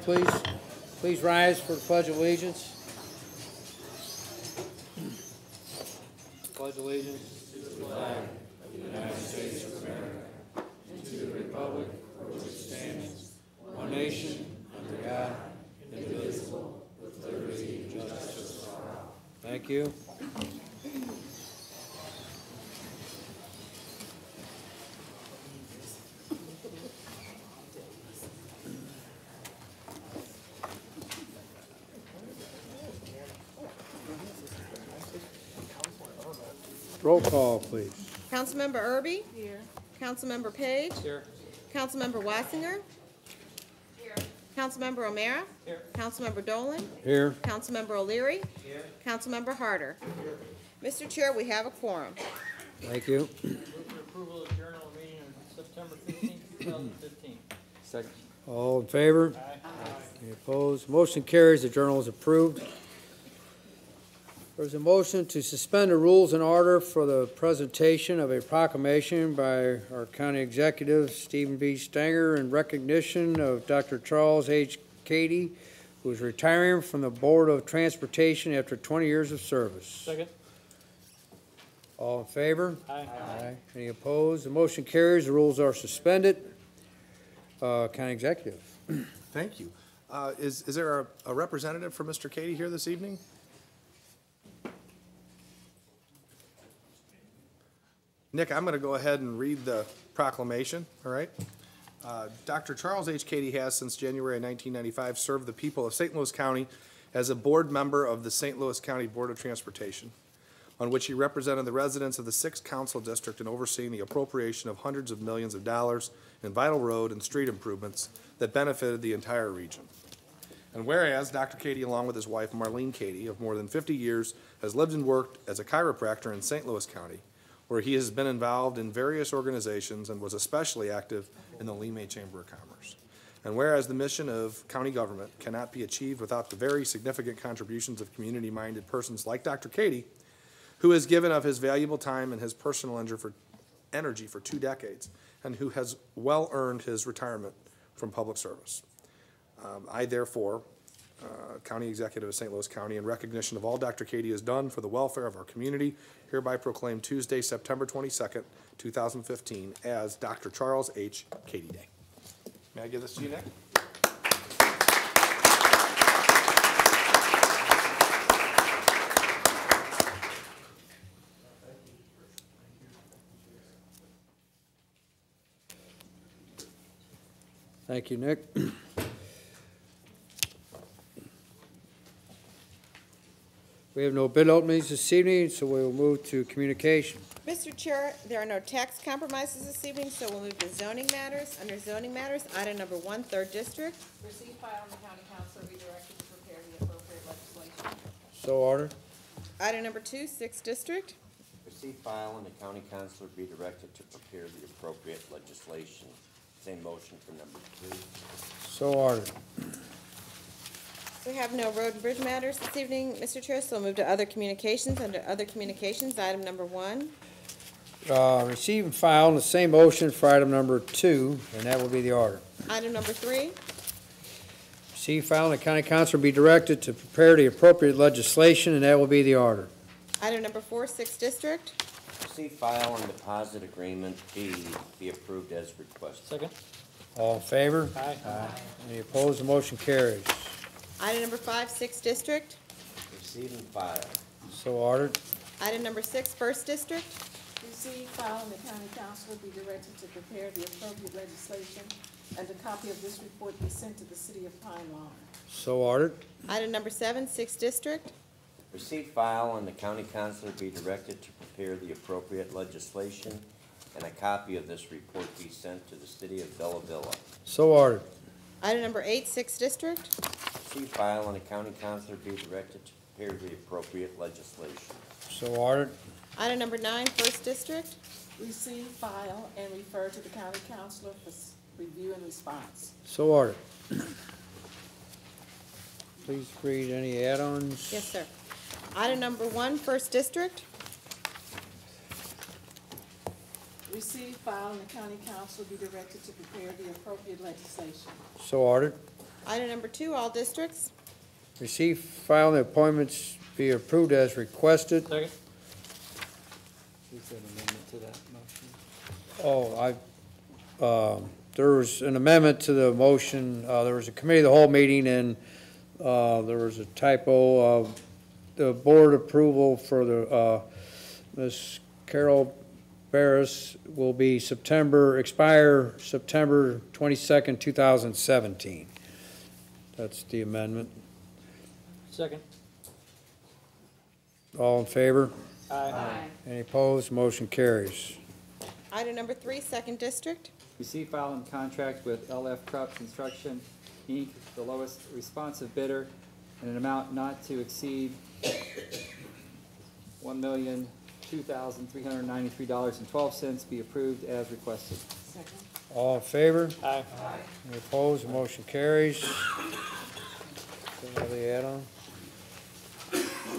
please. Please rise for the Pledge of Allegiance. Pledge allegiance to the flag of the United States of America and to the republic for which it stands, one nation, under God, indivisible, with liberty and justice for all. Thank you. Roll call, please. Councilmember Irby? Here. Councilmember Page? Here. Councilmember Wassinger? Here. Councilmember O'Mara? Here. Councilmember Dolan? Here. Councilmember O'Leary? Here. Councilmember Harder? Here. Mr. Chair, we have a quorum. Thank you. Move for approval of journal meeting on September 15, 2015. Second. All in favor? Aye. Any opposed? Motion carries. The journal is approved. There's a motion to suspend the rules in order for the presentation of a proclamation by our county executive, Stephen B. Stanger, in recognition of Dr. Charles H. Cady, who is retiring from the Board of Transportation after 20 years of service. Second. All in favor? Aye. Aye. Any opposed? The motion carries. The rules are suspended. County executive. Thank you. Is there a representative for Mr. Cady here this evening? Nick, I'm going to go ahead and read the proclamation, all right? Dr. Charles H. Cady has, since January 1995, served the people of St. Louis County as a board member of the St. Louis County Board of Transportation, on which he represented the residents of the 6th Council District in overseeing the appropriation of hundreds of millions of dollars in vital road and street improvements that benefited the entire region. And whereas Dr. Cady, along with his wife Marlene Cady, of more than 50 years, has lived and worked as a chiropractor in St. Louis County, where he has been involved in various organizations and was especially active in the Lee May Chamber of Commerce. And whereas the mission of county government cannot be achieved without the very significant contributions of community-minded persons like Dr. Cady, who has given of his valuable time and his personal energy for 2 decades, and who has well earned his retirement from public service. I therefore, County Executive of St. Louis County, in recognition of all Dr. Cady has done for the welfare of our community, hereby proclaim Tuesday, September 22nd, 2015, as Dr. Charles H. Cady Day. May I give this to you, Nick? Thank you, Nick. We have no bid openings this evening, so we will move to communication. Mr. Chair, there are no tax compromises this evening, so we'll move to zoning matters. Under zoning matters, item number 1, 3rd District. Receive, file, and the county council be directed to prepare the appropriate legislation. So ordered. Item number 2, 6th District. Receive, file, and the county councilor be directed to prepare the appropriate legislation. Same motion for number 2. So ordered. We have no road and bridge matters this evening, Mr. Chair, so we'll move to other communications. Under other communications, item number 1. Receive and file in the same motion for item number 2, and that will be the order. Item number 3. Receive, file, and the county council be directed to prepare the appropriate legislation, and that will be the order. Item number 4, 6th District. Receive, file, and deposit agreement B be approved as requested. Second. All in favor? Aye. Any opposed? The motion carries. Item number 5, 6th District. Receive and file. So ordered. Item number 6, 1st District. Receive, file, and the county council be directed to prepare the appropriate legislation, and a copy of this report be sent to the city of Pine Lawn. So ordered. Item number 7, 6th District. Receive, file, and the county councilor be directed to prepare the appropriate legislation, and a copy of this report be sent to the city of Bella Villa. So ordered. Item number 8, 6th District. Receive, file, and the county councilor be directed to prepare the appropriate legislation. So ordered. Item number 9, 1st District. Receive, file, and refer to the county councilor for review and response. So ordered. Please read any add-ons. Yes, sir. Item number 1, 1st District. Receive, file, and the county council be directed to prepare the appropriate legislation. So ordered. Item number 2, all districts. Receive, file, and the appointments be approved as requested. Second. Is there an amendment to that motion? There was an amendment to the motion. There was a committee of the whole meeting, and there was a typo of the board approval for the Ms. Carol Barris will be expire September 22nd, 2017. That's the amendment. Second. All in favor? Aye. Any opposed? Motion carries. Item number 3, second district. Receive, file, and contract with LF Krupp Construction, Inc., the lowest responsive bidder, in an amount not to exceed $1,002,393.12 be approved as requested. Second. All in favor? Aye. Any opposed? Motion carries. All the add-on?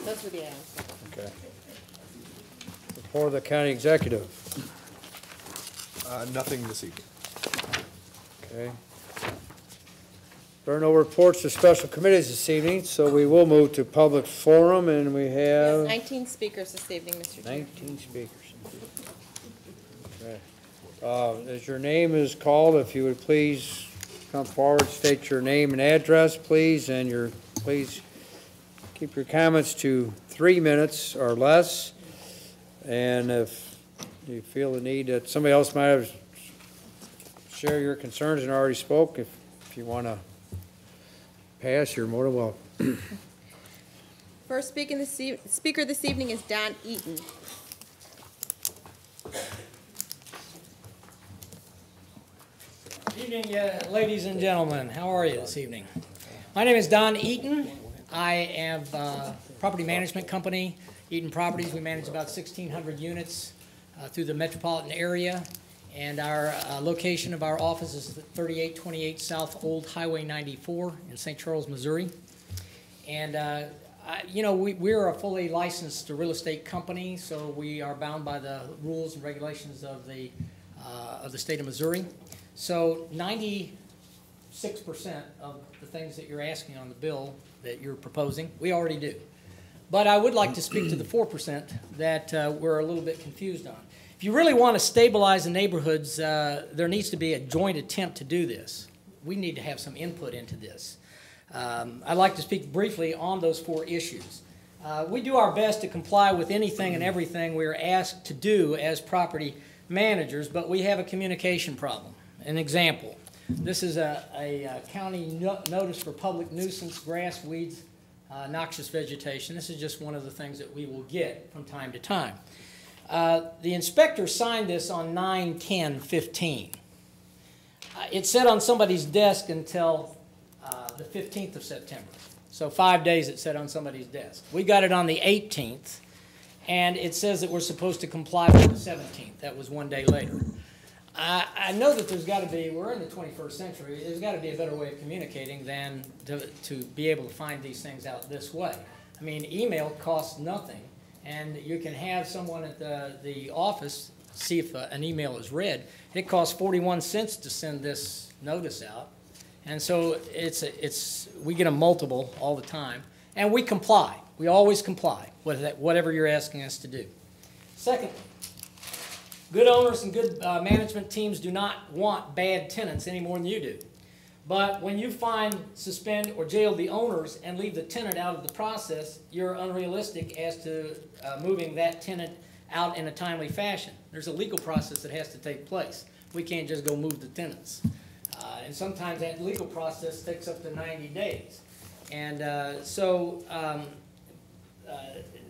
Those were the add-ons. Okay. Report of the county executive. Nothing this evening. Okay. There are no reports of special committees this evening, so we will move to public forum, and we have 19 speakers this evening, Mr. Chair. 19 speakers. Okay. As your name is called, if you would please come forward, state your name and address, please, and please keep your comments to 3 minutes or less. And if you feel the need that somebody else might have share your concerns and already spoke, if you want to pass, you're more than welcome. First speaker this evening is Don Eaton. Good evening, ladies and gentlemen. How are you this evening? My name is Don Eaton. I have a property management company, Eaton Properties. We manage about 1,600 units through the metropolitan area. And our location of our office is 3828 South Old Highway 94 in St. Charles, Missouri. And, we're a fully licensed real estate company, so we are bound by the rules and regulations of the state of Missouri. So 96% of the things that you're asking on the bill that you're proposing, we already do. But I would like to speak to the 4% that we're a little bit confused on. If you really want to stabilize the neighborhoods, there needs to be a joint attempt to do this. We need to have some input into this. I'd like to speak briefly on those 4 issues. We do our best to comply with anything and everything we're asked to do as property managers, but we have a communication problem. An example, this is a county notice for public nuisance, grass, weeds, noxious vegetation. This is just one of the things that we will get from time to time. The inspector signed this on 9/10/15. It sat on somebody's desk until the 15th of September. So 5 days it sat on somebody's desk. We got it on the 18th, and it says that we're supposed to comply by the 17th. That was 1 day later. I know that there's got to be, we're in the 21st century, there's got to be a better way of communicating than to be able to find these things out this way. I mean, email costs nothing, and you can have someone at the office see if an email is read. It costs 41 cents to send this notice out, and so we get a multiple all the time, and we comply. We always comply with whatever you're asking us to do. Secondly, good owners and good management teams do not want bad tenants any more than you do. But when you fine, suspend, or jail the owners and leave the tenant out of the process, you're unrealistic as to moving that tenant out in a timely fashion. There's a legal process that has to take place. We can't just go move the tenants. And sometimes that legal process takes up to 90 days. And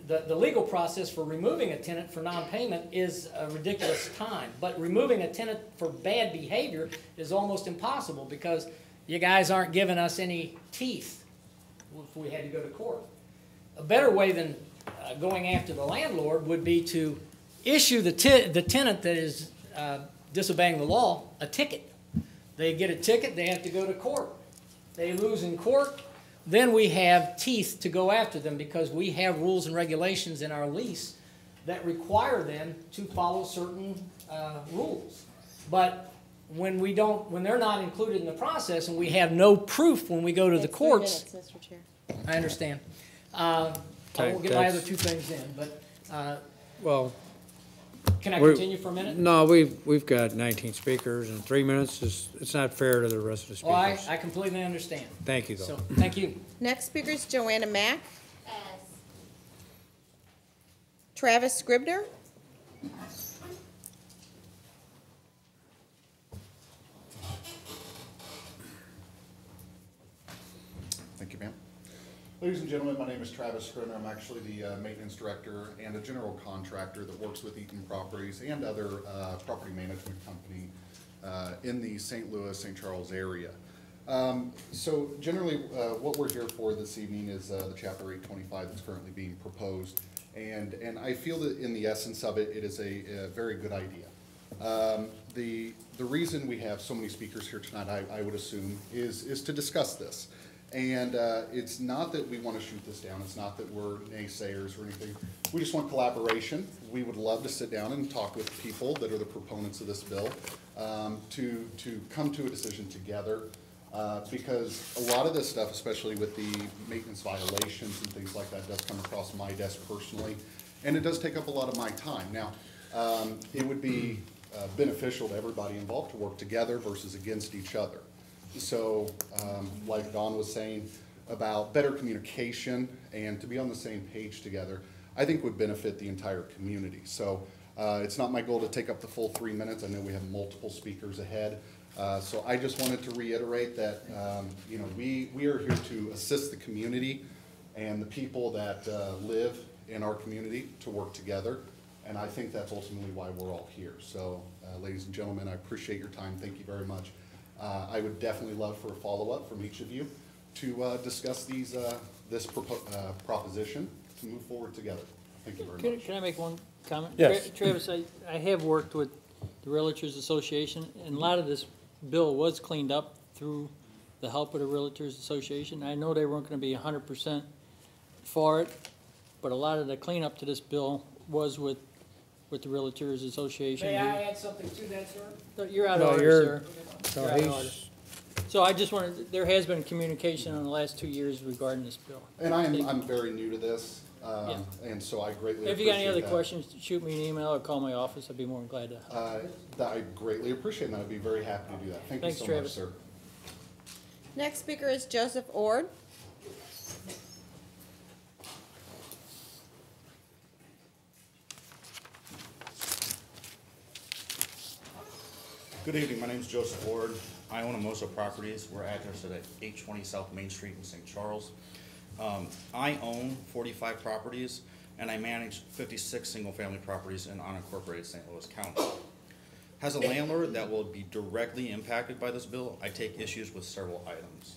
the legal process for removing a tenant for non-payment is a ridiculous time. But removing a tenant for bad behavior is almost impossible because you guys aren't giving us any teeth if we had to go to court. A better way than going after the landlord would be to issue the tenant that is disobeying the law a ticket. They get a ticket, they have to go to court. They lose in court. Then we have teeth to go after them because we have rules and regulations in our lease that require them to follow certain rules. But when they're not included in the process and we have no proof when we go to the That's 3 courts. minutes, Mr. Chair. I understand. I won't get my other two things in, but, Well, can I We're- continue for a minute? no, we've got 19 speakers, and 3 minutes it's not fair to the rest of the Well, speakers. I completely understand. Thank you, though. So, thank you. Next speaker is Joanna Mack. Travis Scribner. Thank you, ma'am. Ladies and gentlemen, my name is Travis Scribner. I'm actually the maintenance director and a general contractor that works with Eaton Properties and other property management company in the St. Louis, St. Charles area. So generally, what we're here for this evening is the Chapter 825 that's currently being proposed. And I feel that in the essence of it, it is a very good idea. The reason we have so many speakers here tonight, I would assume, is to discuss this. And it's not that we want to shoot this down. It's not that we're naysayers or anything. We just want collaboration. We would love to sit down and talk with people that are the proponents of this bill to come to a decision together. Because a lot of this stuff, especially with the maintenance violations and things like that, does come across my desk personally. And it does take up a lot of my time. Now, it would be beneficial to everybody involved to work together versus against each other. So, like Don was saying about better communication and to be on the same page together, I think would benefit the entire community. So, it's not my goal to take up the full 3 minutes. I know we have multiple speakers ahead. So I just wanted to reiterate that, you know, we are here to assist the community and the people that live in our community to work together. And I think that's ultimately why we're all here. So, ladies and gentlemen, I appreciate your time. Thank you very much. I would definitely love for a follow-up from each of you to discuss this proposition to move forward together. Thank you very much. Can I make one comment? Yes. Travis, I have worked with the Realtors Association, and a lot of this bill was cleaned up through the help of the Realtors Association. I know they weren't gonna be 100% for it, but a lot of the cleanup to this bill was with the Realtors Association. May I add something to that, sir? You're out No, of order, you're- sir. So You're out of order. he's, So I just wanted, there has been communication in the last 2 years regarding this bill. And I'm very new to this, Yeah. and so I greatly If you got any appreciate other that. questions, shoot me an email or call my office. I'd be more than glad to help. That I greatly appreciate, and I'd be very happy to do that. Thank you Thanks, so Travis. much, sir. Next speaker is Joseph Ord. Good evening, my name is Joseph Ward. I own Amosa Properties. We're addressed at 820 South Main Street in St. Charles. I own 45 properties, and I manage 56 single-family properties in unincorporated St. Louis County. As a landlord that will be directly impacted by this bill, I take issues with several items.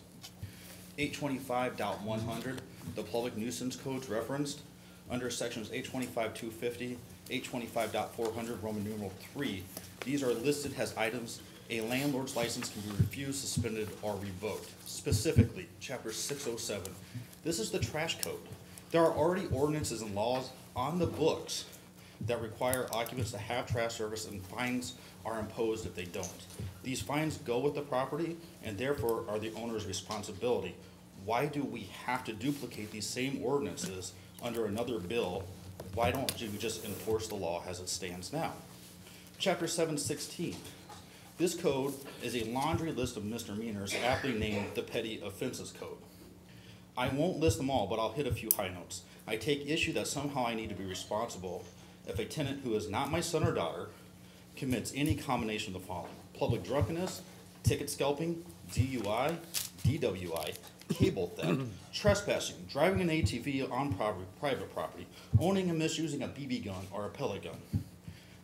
825.100, the public nuisance codes referenced under sections 825.250, 825.400, Roman numeral 3. These are listed as items a landlord's license can be refused, suspended, or revoked. Specifically, Chapter 607. This is the trash code. There are already ordinances and laws on the books that require occupants to have trash service, and fines are imposed if they don't. These fines go with the property and therefore are the owner's responsibility. Why do we have to duplicate these same ordinances under another bill? Why don't you just enforce the law as it stands now? Chapter 716. This code is a laundry list of misdemeanors aptly named the Petty Offenses Code. I won't list them all, but I'll hit a few high notes. I take issue that somehow I need to be responsible if a tenant who is not my son or daughter commits any combination of the following: public drunkenness, ticket scalping, DUI, DWI, cable theft, trespassing, driving an ATV on private property, owning and misusing a BB gun or a pellet gun.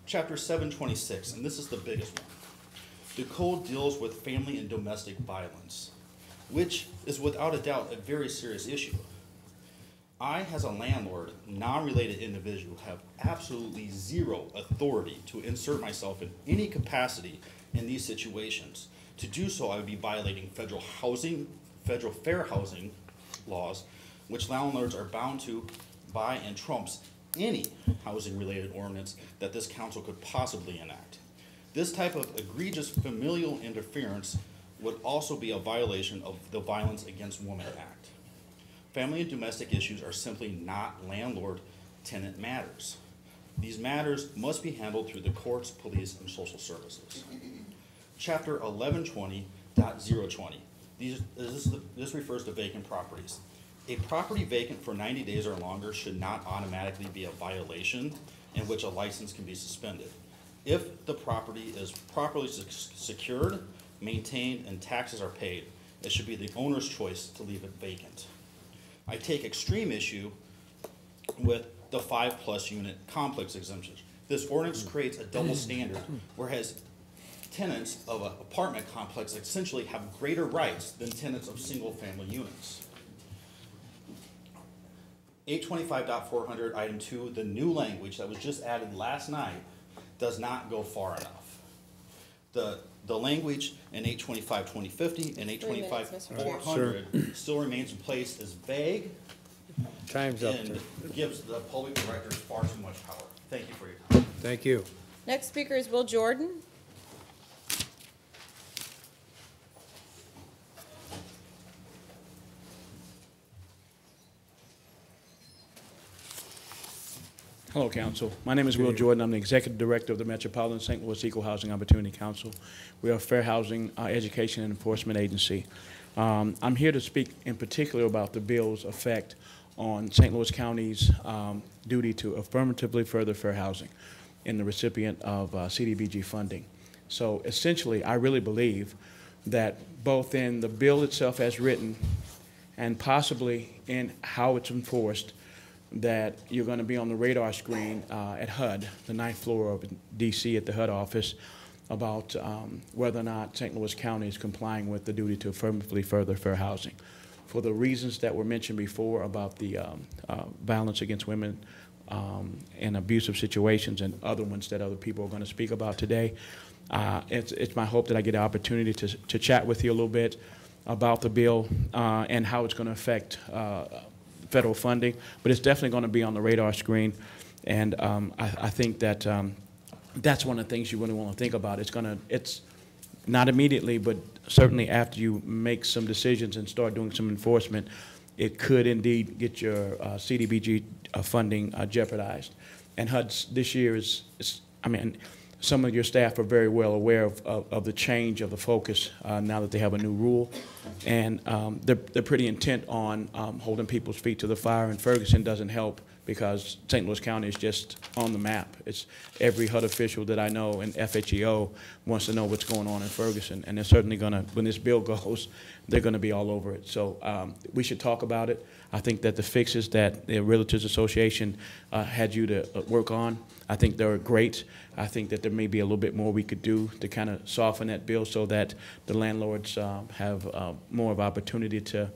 Chapter 726, and this is the biggest one. The code deals with family and domestic violence, which is without a doubt a very serious issue. I, as a landlord, non-related individual, have absolutely zero authority to insert myself in any capacity in these situations. To do so, I would be violating federal fair housing laws, which landlords are bound to by and trumps any housing-related ordinance that this council could possibly enact. This type of egregious familial interference would also be a violation of the Violence Against Women Act. Family and domestic issues are simply not landlord-tenant matters. These matters must be handled through the courts, police, and social services. Chapter 1120.020. This refers to vacant properties. A property vacant for 90 days or longer should not automatically be a violation in which a license can be suspended. If the property is properly secured, maintained, and taxes are paid, it should be the owner's choice to leave it vacant. I take extreme issue with the 5+ unit complex exemptions. This ordinance creates a double standard, whereas tenants of an apartment complex essentially have greater rights than tenants of single-family units. 825.400, item 2, the new language that was just added last night does not go far enough. The language in 825.2050 and 825.400 still remains in place, is vague. Time's up. And gives the public directors far too much power. Thank you for your time. Thank you. Next speaker is Will Jordan. Hello, Council. My name is Will Jordan. I'm the Executive Director of the Metropolitan St. Louis Equal Housing Opportunity Council. We are a fair housing education and enforcement agency. I'm here to speak in particular about the bill's effect on St. Louis County's duty to affirmatively further fair housing in the recipient of CDBG funding. So essentially, I really believe that both in the bill itself as written and possibly in how it's enforced, that you're going to be on the radar screen at HUD, the 9th floor of DC at the HUD office, about whether or not St. Louis County is complying with the duty to affirmatively further fair housing. For the reasons that were mentioned before about the violence against women and abusive situations and other ones that other people are going to speak about today, it's my hope that I get an opportunity to chat with you a little bit about the bill and how it's going to affect federal funding, but it's definitely going to be on the radar screen, and I think that that's one of the things you really want to think about. It's not immediately, but certainly after you make some decisions and start doing some enforcement, it could indeed get your CDBG funding jeopardized. And HUD this year I mean, some of your staff are very well aware of the change of the focus now that they have a new rule. And they're pretty intent on holding people's feet to the fire, and Ferguson doesn't help because St. Louis County is just on the map. It's every HUD official that I know in FHEO wants to know what's going on in Ferguson, and they're certainly going to, when this bill goes, they're going to be all over it. So we should talk about it. I think that the fixes that the Realtors Association had you to work on, I think they're great. I think that there may be a little bit more we could do to kind of soften that bill so that the landlords have more of opportunity to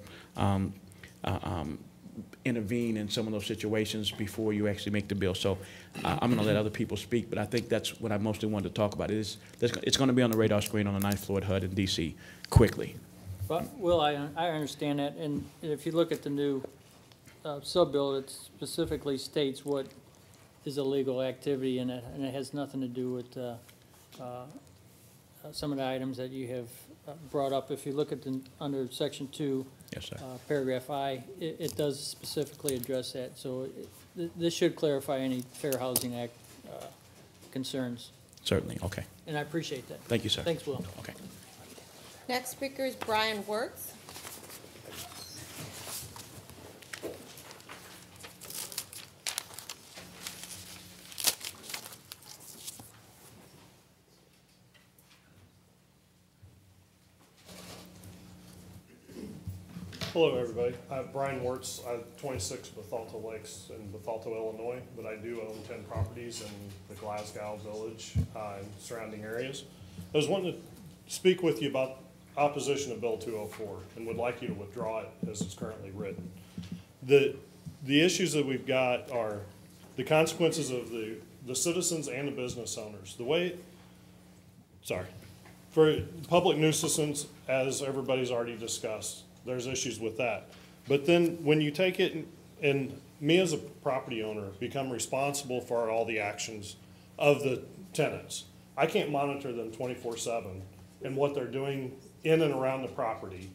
intervene in some of those situations before you actually make the bill. So I'm going to let other people speak, but I think that's what I mostly wanted to talk about. It's going to be on the radar screen on the 9th floor at HUD in D.C. quickly. But, Will, I understand that, and if you look at the new sub-bill, it specifically states what is illegal activity, and it has nothing to do with some of the items that you have brought up. If you look at under Section 2, yes, sir. Paragraph I, it does specifically address that. So this should clarify any Fair Housing Act concerns. Certainly, okay. And I appreciate that. Thank you, sir. Thanks, Will. Okay. Next speaker is Brian Wertz. Hello, everybody. Brian Wertz, 26 Bethalto Lakes in Bethalto, Illinois, but I do own 10 properties in the Glasgow Village and surrounding areas. I was wanting to speak with you about opposition to Bill 204 and would like you to withdraw it as it's currently written. The issues that we've got are the consequences of the citizens and the business owners. For public nuisance, as everybody's already discussed, there's issues with that. But then when you take it and me as a property owner become responsible for all the actions of the tenants, I can't monitor them 24/7 and what they're doing in and around the property.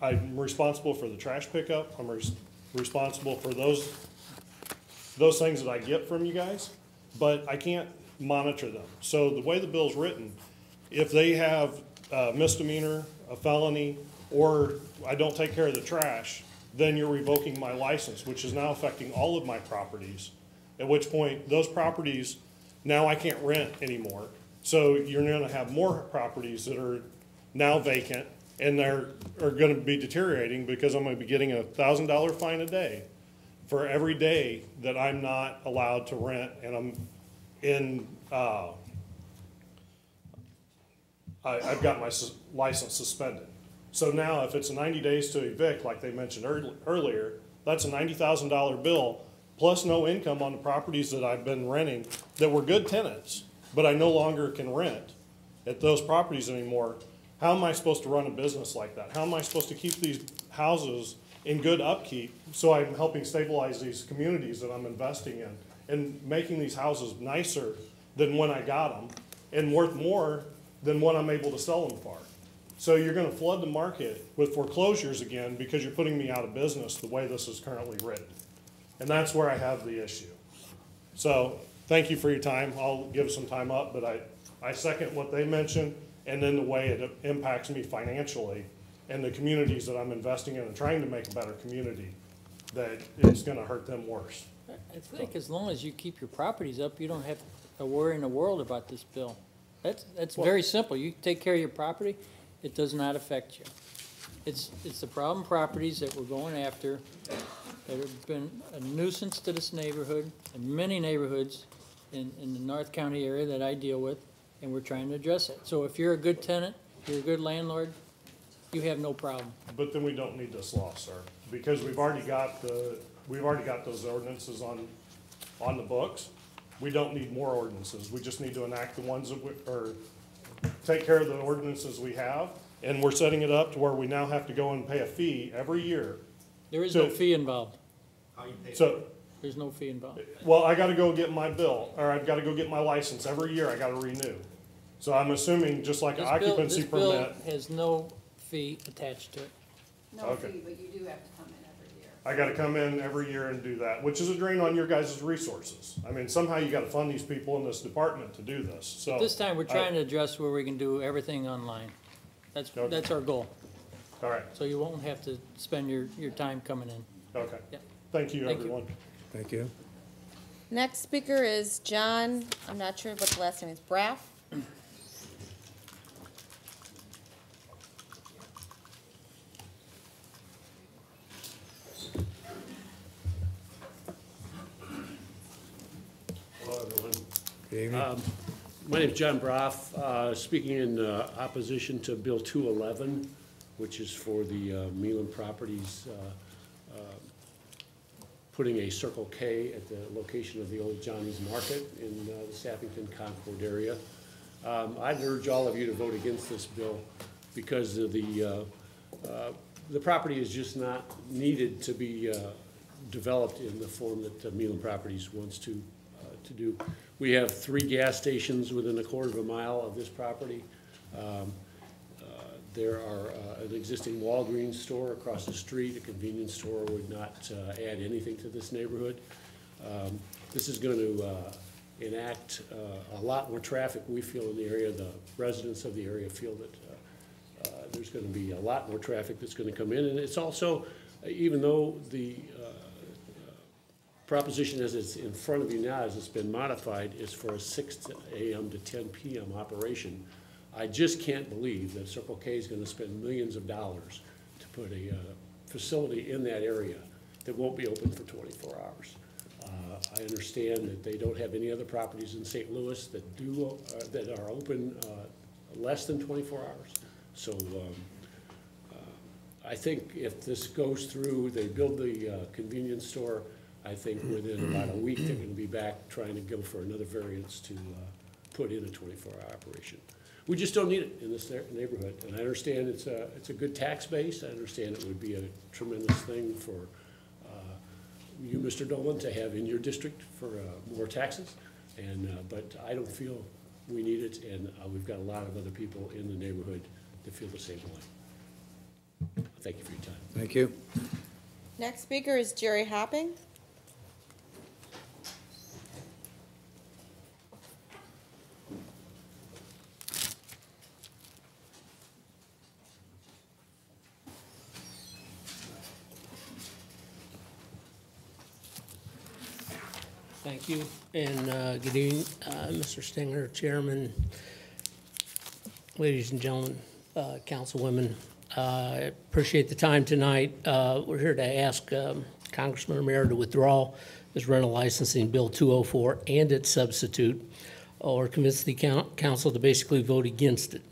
I'm responsible for the trash pickup. I'm responsible for those things that I get from you guys, but I can't monitor them. So the way the bill's written, if they have a misdemeanor, a felony, or I don't take care of the trash, then you're revoking my license, which is now affecting all of my properties, at which point those properties, now I can't rent anymore. So you're gonna have more properties that are now vacant, and are gonna be deteriorating because I'm gonna be getting a $1,000 fine a day for every day that I'm not allowed to rent, and I'm in, I've got my license suspended. So now if it's 90 days to evict, like they mentioned earlier, that's a $90,000 bill, plus no income on the properties that I've been renting that were good tenants, but I no longer can rent at those properties anymore. How am I supposed to run a business like that? How am I supposed to keep these houses in good upkeep so I'm helping stabilize these communities that I'm investing in and making these houses nicer than when I got them and worth more than what I'm able to sell them for? So you're gonna flood the market with foreclosures again because you're putting me out of business the way this is currently written. And that's where I have the issue. So thank you for your time. I'll give some time up, but I second what they mentioned and then the way it impacts me financially and the communities that I'm investing in and trying to make a better community, that it's gonna hurt them worse. I think as long as you keep your properties up, you don't have a worry in the world about this bill. That's very simple. You take care of your property, it does not affect you. It's the problem properties that we're going after that have been a nuisance to this neighborhood and many neighborhoods in the North County area that I deal with, and we're trying to address it. So if you're a good tenant, you're a good landlord, you have no problem. But then we don't need this law, sir, because we've already got those ordinances on the books. We don't need more ordinances. We just need to enact the ones that or take care of the ordinances we have. And we're setting it up to where we now have to go and pay a fee every year. There is no fee involved. So, There's no fee involved. well, I gotta go get my bill, or I've gotta go get my license. Every year I gotta renew. So I'm assuming just like an occupancy This bill permit. has no fee attached to it. No Okay. fee, but you do have to come in every year. I gotta come in every year and do that, which is a drain on your guys' resources. I mean, somehow you gotta fund these people in this department to do this, so. This time, we're trying to address where we can do everything online. Okay. That's our goal. All right, So you won't have to spend your time coming in. okay. Yeah. Thank you, Thank you. everyone. Thank you. Next speaker is John, I'm not sure what the last name is, Braff? Hello, everyone. Good evening. My name is John Broff, speaking in opposition to Bill 211, which is for the Meelan Properties putting a Circle K at the location of the old Johnny's Market in the Sappington Concord area. I'd urge all of you to vote against this bill because of the property is just not needed to be developed in the form that Meelan Properties wants to do. We have 3 gas stations within a quarter of a mile of this property. There are an existing Walgreens store across the street. A convenience store would not add anything to this neighborhood. This is going to enact a lot more traffic, we feel, in the area. The residents of the area feel that there's going to be a lot more traffic that's going to come in. And it's also, even though the proposition as it's in front of you now, as it's been modified, is for a 6 a.m. to 10 p.m. operation, I just can't believe that Circle K is going to spend millions of dollars to put a facility in that area that won't be open for 24 hours. I understand that they don't have any other properties in St. Louis that do that are open less than 24 hours. So I think if this goes through, they build the convenience store, I think within about a week they're going to be back trying to go for another variance to put in a 24-hour operation. We just don't need it in this neighborhood, and I understand it's a good tax base. I understand it would be a tremendous thing for you, Mr. Dolan, to have in your district for more taxes, and but I don't feel we need it, and we've got a lot of other people in the neighborhood that feel the same way. Thank you for your time. Thank you. Next speaker is Jerry Hopping. Thank you, and good evening, Mr. Stinger, Chairman, ladies and gentlemen, councilwomen. I appreciate the time tonight. We're here to ask Congressman Romero to withdraw his rental licensing Bill 204 and its substitute, or convince the council to basically vote against it.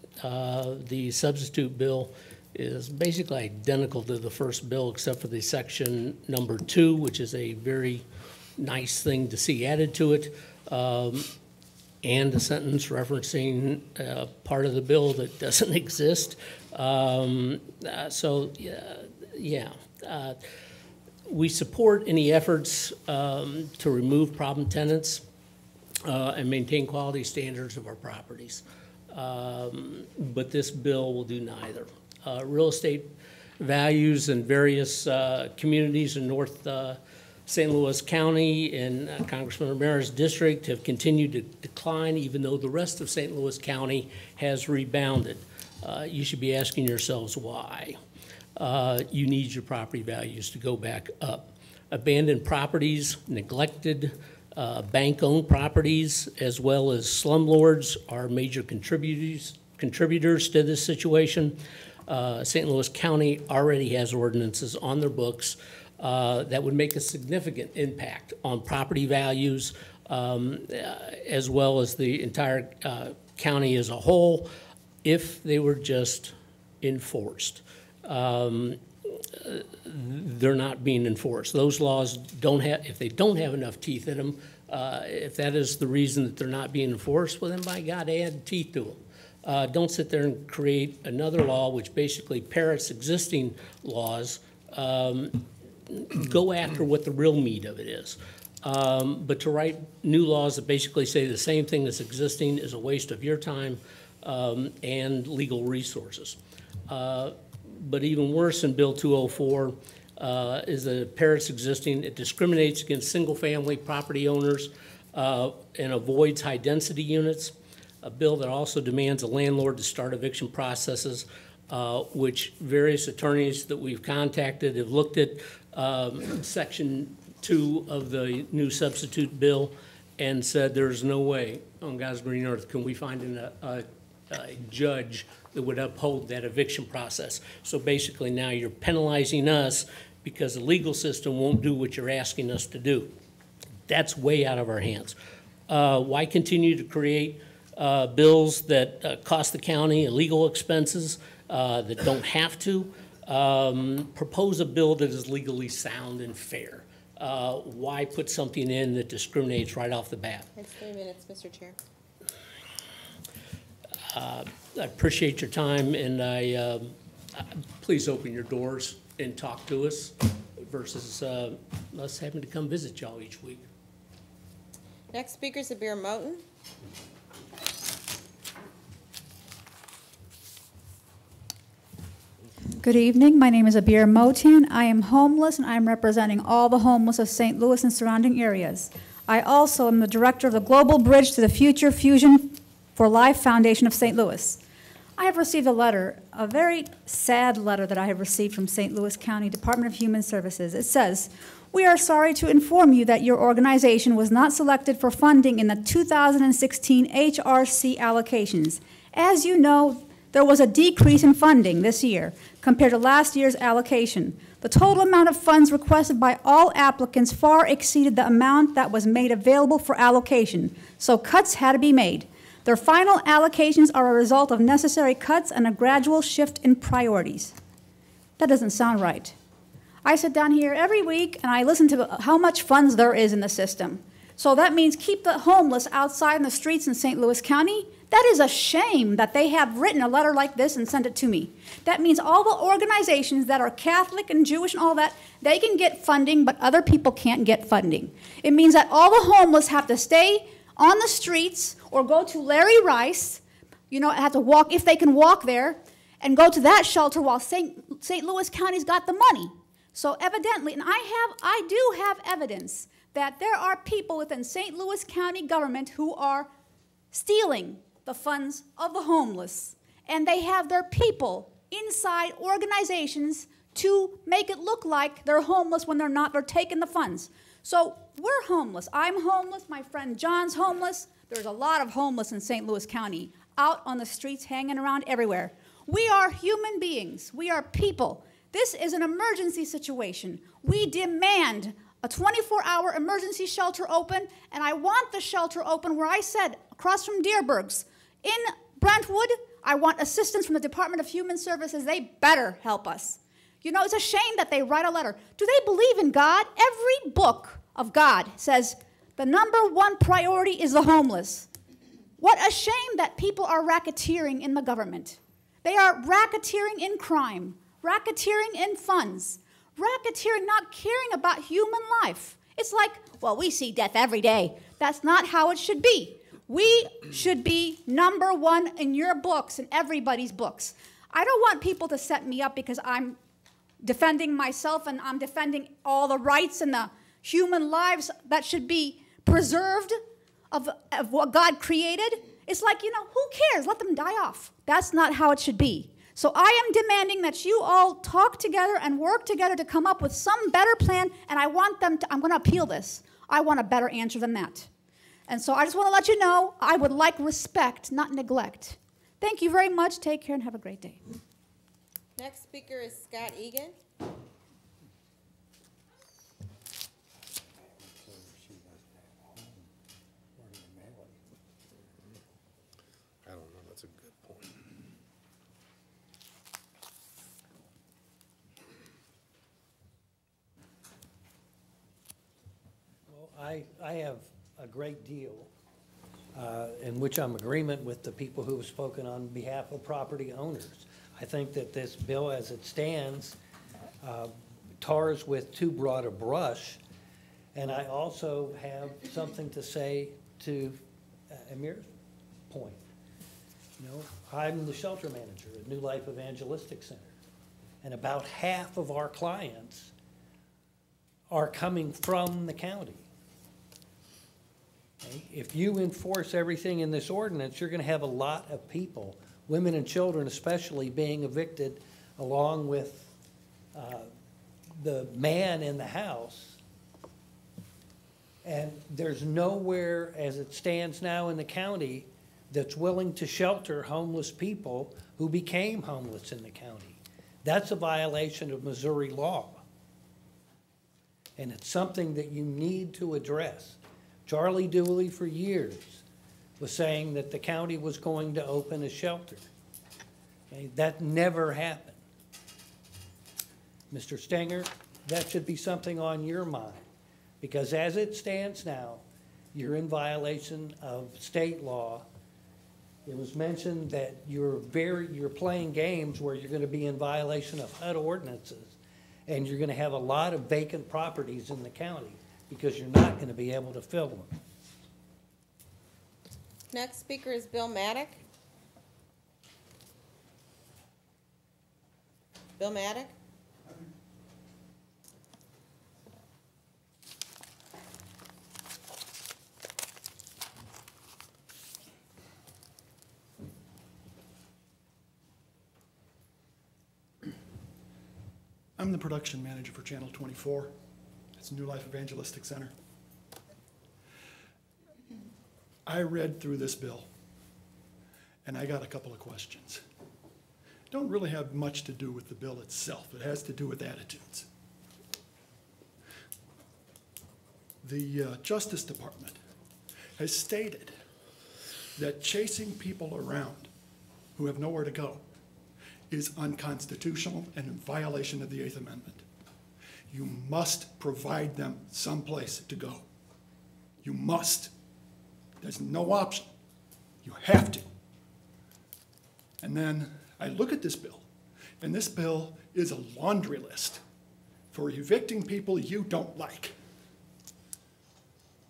The substitute bill is basically identical to the first bill, except for the section number 2, which is a very nice thing to see added to it, and a sentence referencing part of the bill that doesn't exist. We support any efforts to remove problem tenants and maintain quality standards of our properties. But this bill will do neither. Real estate values in various communities in North St. Louis County and Congressman Romero's district have continued to decline, even though the rest of St. Louis County has rebounded. You should be asking yourselves why. You need your property values to go back up. Abandoned properties, neglected bank-owned properties, as well as slumlords are major contributors to this situation. St. Louis County already has ordinances on their books that would make a significant impact on property values, as well as the entire county as a whole, if they were just enforced. They're not being enforced. Those laws don't have, if they don't have enough teeth in them, if that is the reason that they're not being enforced, well then by God, add teeth to them. Don't sit there and create another law which basically parrots existing laws. Go after what the real meat of it is. But to write new laws that basically say the same thing that's existing is a waste of your time and legal resources. But even worse in Bill 204 is that it parrots existing. It discriminates against single-family property owners and avoids high-density units. A bill that also demands a landlord to start eviction processes, which various attorneys that we've contacted have looked at Section 2 of the new substitute bill and said there's no way on God's green earth can we find a judge that would uphold that eviction process. So basically now you're penalizing us because the legal system won't do what you're asking us to do. That's way out of our hands. Why continue to create bills that cost the county illegal expenses that don't have to? Propose a bill that is legally sound and fair. Why put something in that discriminates right off the bat? It's 3 minutes, Mr. Chair. I appreciate your time, and please open your doors and talk to us versus us having to come visit y'all each week. Next speaker is Abir Moten. Good evening. My name is Abir Moten. I am homeless, and I am representing all the homeless of St. Louis and surrounding areas. I also am the director of the Global Bridge to the Future Fusion for Life Foundation of St. Louis. I have received a letter, a very sad letter that I have received from St. Louis County Department of Human Services. It says, "We are sorry to inform you that your organization was not selected for funding in the 2016 HRC allocations. As you know, there was a decrease in funding this year compared to last year's allocation. The total amount of funds requested by all applicants far exceeded the amount that was made available for allocation, so cuts had to be made. Their final allocations are a result of necessary cuts and a gradual shift in priorities." That doesn't sound right. I sit down here every week and I listen to how much funds there is in the system. So that means keep the homeless outside in the streets in St. Louis County? That is a shame that they have written a letter like this and sent it to me. That means all the organizations that are Catholic and Jewish and all that, they can get funding, but other people can't get funding. It means that all the homeless have to stay on the streets or go to Larry Rice, have to walk, if they can walk there, and go to that shelter while St. Louis County's got the money. So evidently, and I do have evidence that there are people within St. Louis County government who are stealing the funds of the homeless, and they have their people inside organizations to make it look like they're homeless when they're not. They're taking the funds. So we're homeless. I'm homeless. My friend John's homeless. There's a lot of homeless in St. Louis County, out on the streets, hanging around everywhere. We are human beings. We are people. This is an emergency situation. We demand a 24-hour emergency shelter open, and I want the shelter open where I said, across from Deerberg's. In Brentwood, I want assistance from the Department of Human Services. They better help us. It's a shame that they write a letter. Do they believe in God? Every book of God says the #1 priority is the homeless. What a shame that people are racketeering in the government. They are racketeering in crime, racketeering in funds, racketeering, not caring about human life. It's like, well, we see death every day. That's not how it should be. We should be #1 in your books and everybody's books. I don't want people to set me up because I'm defending myself and I'm defending all the rights and the human lives that should be preserved of what God created. It's like, who cares? Let them die off. That's not how it should be. So I am demanding that you all talk together and work together to come up with some better plan, and I'm going to appeal this. I want a better answer than that. And so I just want to let you know, I would like respect, not neglect. Thank you very much. Take care and have a great day. Next speaker is Scott Egan. I don't know, that's a good point. Well, I have a great deal in which I'm in agreement with the people who have spoken on behalf of property owners. I think that this bill as it stands tars with too broad a brush, and I also have something to say to Amir's point. I'm the shelter manager at New Life Evangelistic Center, and about half of our clients are coming from the county. Okay? If you enforce everything in this ordinance, you're going to have a lot of people, women and children especially, being evicted along with the man in the house. And there's nowhere, as it stands now in the county, that's willing to shelter homeless people who became homeless in the county. That's a violation of Missouri law. And it's something that you need to address. Charlie Dooley for years was saying that the county was going to open a shelter. Okay? That never happened. Mr. Stenger, that should be something on your mind, because as it stands now, you're in violation of state law. It was mentioned that you're playing games where you're going to be in violation of HUD ordinances, and you're going to have a lot of vacant properties in the county because you're not going to be able to fill them. Next speaker is Bill Maddock. Bill Maddock. I'm the production manager for Channel 24. It's New Life Evangelistic Center. I read through this bill, and I got a couple of questions. Don't really have much to do with the bill itself. It has to do with attitudes. The Justice Department has stated that chasing people around who have nowhere to go is unconstitutional and in violation of the 8th Amendment. You must provide them some place to go. You must. There's no option. You have to. And then I look at this bill, and this bill is a laundry list for evicting people you don't like.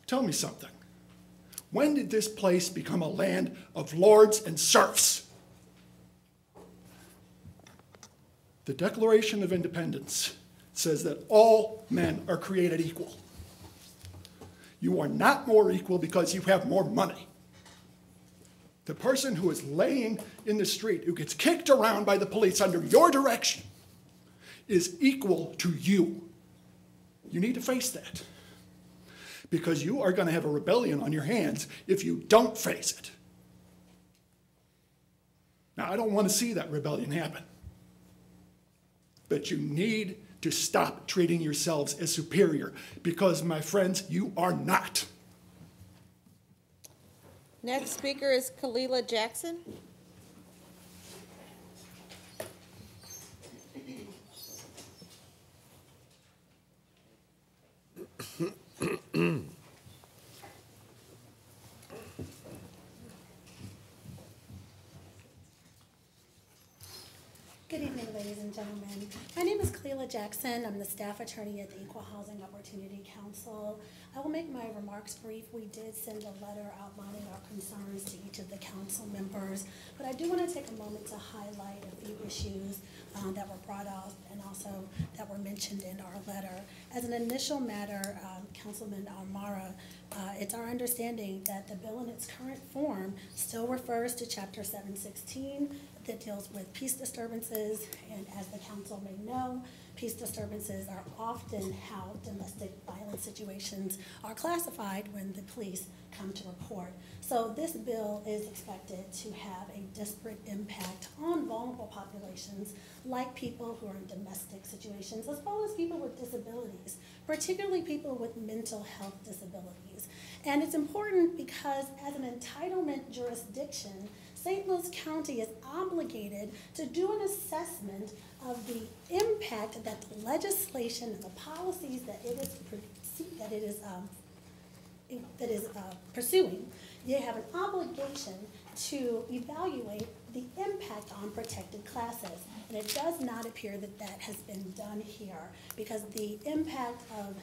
Tell me something. When did this place become a land of lords and serfs? The Declaration of Independence says that all men are created equal. You are not more equal because you have more money. The person who is laying in the street, who gets kicked around by the police under your direction, is equal to you. You need to face that, because you are going to have a rebellion on your hands if you don't face it. Now, I don't want to see that rebellion happen, but you need to stop treating yourselves as superior, because, my friends, you are not. Next speaker is Kalila Jackson. Good evening, ladies and gentlemen. My name is Kalila Jackson. I'm the staff attorney at the Equal Housing Opportunity Council. I will make my remarks brief. We did send a letter outlining our concerns to each of the council members, but I do want to take a moment to highlight a few issues that were brought up and also that were mentioned in our letter. As an initial matter, Councilman Almara, it's our understanding that the bill in its current form still refers to Chapter 716 that deals with peace disturbances, and as the council may know, peace disturbances are often how domestic violence situations are classified when the police come to report. So this bill is expected to have a disparate impact on vulnerable populations like people who are in domestic situations, as well as people with disabilities, particularly people with mental health disabilities. And it's important because as an entitlement jurisdiction, St. Louis County is obligated to do an assessment of the impact that the legislation and the policies that it is pursuing. They have an obligation to evaluate the impact on protected classes, and it does not appear that that has been done here, because the impact of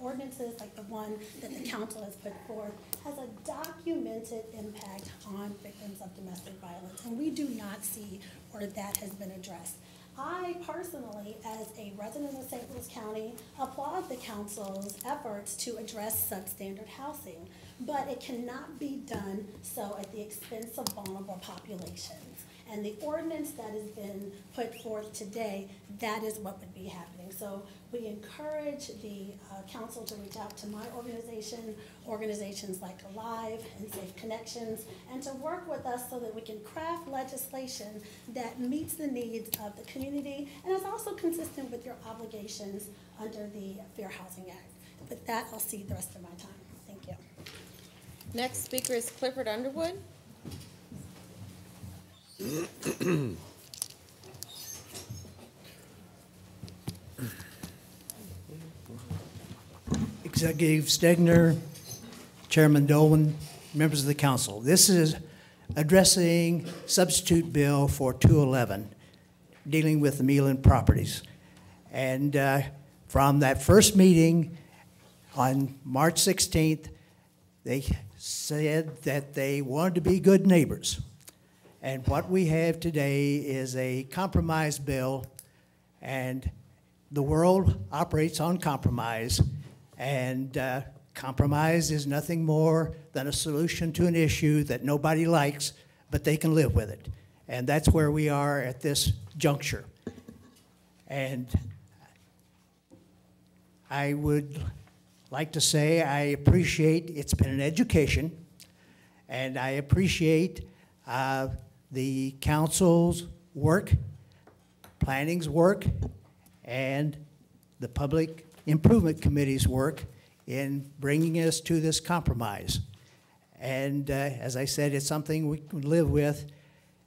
ordinances like the one that the council has put forth has a documented impact on victims of domestic violence, and we do not see where that has been addressed. I personally, as a resident of St. Louis County, applaud the council's efforts to address substandard housing, but it cannot be done so at the expense of vulnerable populations. And the ordinance that has been put forth today, that is what would be happening. So we encourage the council to reach out to my organization, organizations like Alive and Safe Connections, and to work with us so that we can craft legislation that meets the needs of the community and is also consistent with your obligations under the Fair Housing Act. With that, I'll cede the rest of my time. Thank you. Next speaker is Clifford Underwood. Executive Stegner, Chairman Dolan, members of the council. This is addressing substitute bill for 211, dealing with the Mealand properties. And from that first meeting on March 16th, they said that they wanted to be good neighbors. And what we have today is a compromise bill, and the world operates on compromise, and compromise is nothing more than a solution to an issue that nobody likes, but they can live with it. And that's where we are at this juncture. And I would like to say I appreciate, it's been an education, and I appreciate the council's work, planning's work, and the Public Improvement Committee's work in bringing us to this compromise. And as I said, it's something we can live with.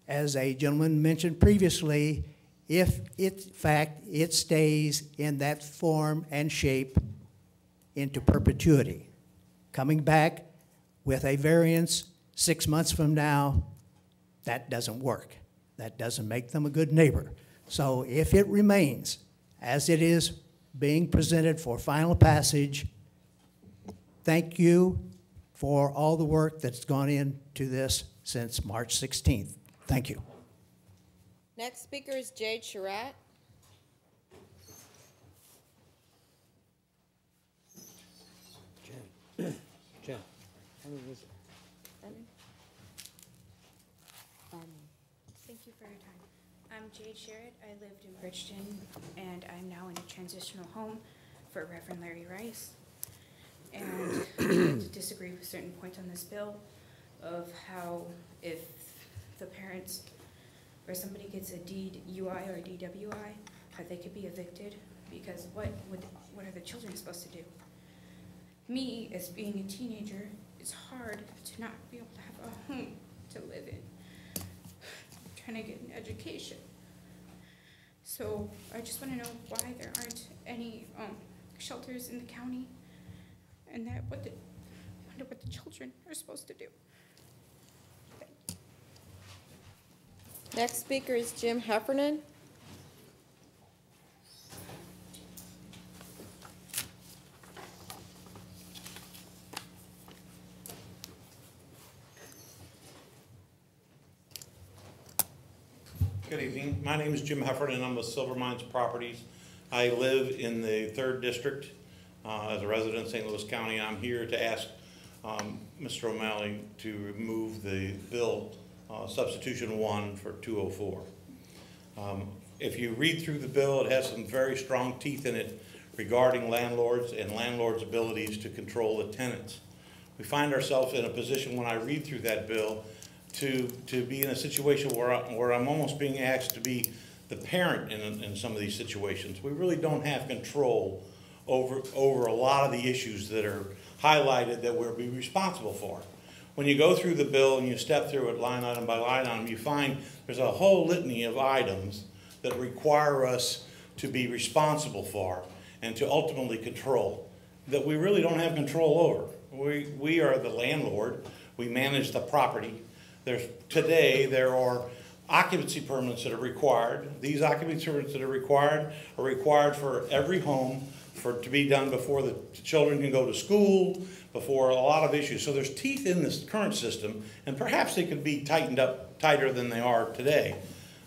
As a gentleman mentioned previously, if in fact it stays in that form and shape into perpetuity. Coming back with a variance 6 months from now, that doesn't work. That doesn't make them a good neighbor. So if it remains as it is being presented for final passage, thank you for all the work that's gone into this since March 16th. Thank you. Next speaker is Jade Charette. Jen, Thank you for your time. I'm Jade Sherritt. I lived in Bridgeton, and I'm now in a transitional home for Reverend Larry Rice. And I have to disagree with certain points on this bill of how if the parents or somebody gets a DUI or a DWI, how they could be evicted, because what are the children supposed to do? Me, as being a teenager, it's hard to not be able to have a home to live in. Trying to get an education. So I just want to know why there aren't any shelters in the county, and that I wonder what the children are supposed to do. Next speaker is Jim Heffernan. Good evening. My name is Jim Heffernan, and I'm with Silver Mines Properties. I live in the 3rd District as a resident of St. Louis County. I'm here to ask Mr. O'Malley to remove the bill substitution 1 for 204. If you read through the bill, it has some very strong teeth in it regarding landlords and landlords' abilities to control the tenants. We find ourselves in a position when I read through that bill to be in a situation where I'm almost being asked to be the parent in some of these situations. We really don't have control over a lot of the issues that are highlighted that we'll be responsible for. When you go through the bill and you step through it line item by line item, you find there's a whole litany of items that require us to be responsible for and to ultimately control that we really don't have control over. We are the landlord. We manage the property. Today there are occupancy permits that are required. These occupancy permits that are required for every home to be done before the children can go to school, before a lot of issues. So there's teeth in this current system, and perhaps they could be tightened up tighter than they are today.